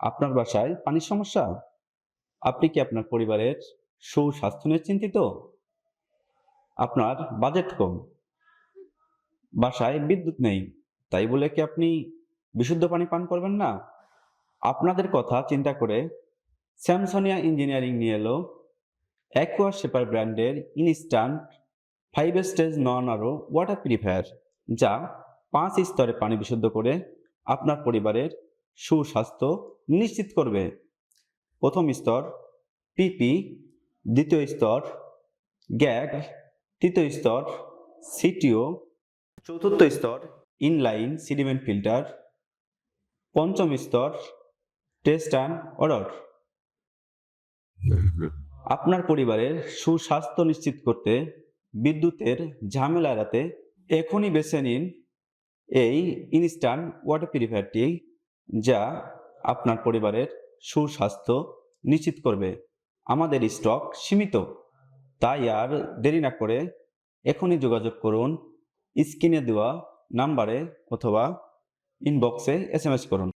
আপনার বাসায় পানির সমস্যা? আপনি কি আপনার পরিবারের সুস্বাস্থ্য নিয়ে চিন্তিত? আপনার বাজেট কম, বাসায় বিদ্যুৎ নেই, তাই বলে কি আপনি বিশুদ্ধ পানি পান করবেন না? আপনাদের কথা চিন্তা করে স্যামসনিয়া ইঞ্জিনিয়ারিং নিয়ে এলো অ্যাকোয়া শেপার ব্র্যান্ডের ইনস্ট্যান্ট 5 স্টেজ নন আরও ওয়াটার পিউরিফায়ার, যা 5 স্তরে পানি বিশুদ্ধ করে আপনার পরিবারের সুস্বাস্থ্য নিশ্চিত করবে। প্রথম স্তর পিপি, দ্বিতীয় স্তর গ্যাগ, তৃতীয় স্তর সিটিও, চতুর্থ স্তর ইনলাইন সিডিমেন্ট ফিল্টার, পঞ্চম স্তর টেস্ট অ্যান্ড অর্ডার। আপনার পরিবারের সুস্বাস্থ্য নিশ্চিত করতে, বিদ্যুতের ঝামেলা এড়াতে এখনই বেছে নিন এই ইনস্ট্যান্ট ওয়াটার পিউরিফায়ারটি, যা আপনার পরিবারের সুস্বাস্থ্য নিশ্চিত করবে। আমাদের স্টক সীমিত, তাই আর দেরি না করে এখনই যোগাযোগ করুন স্ক্রিনে দেওয়া নাম্বারে অথবা ইনবক্সে SMS করুন।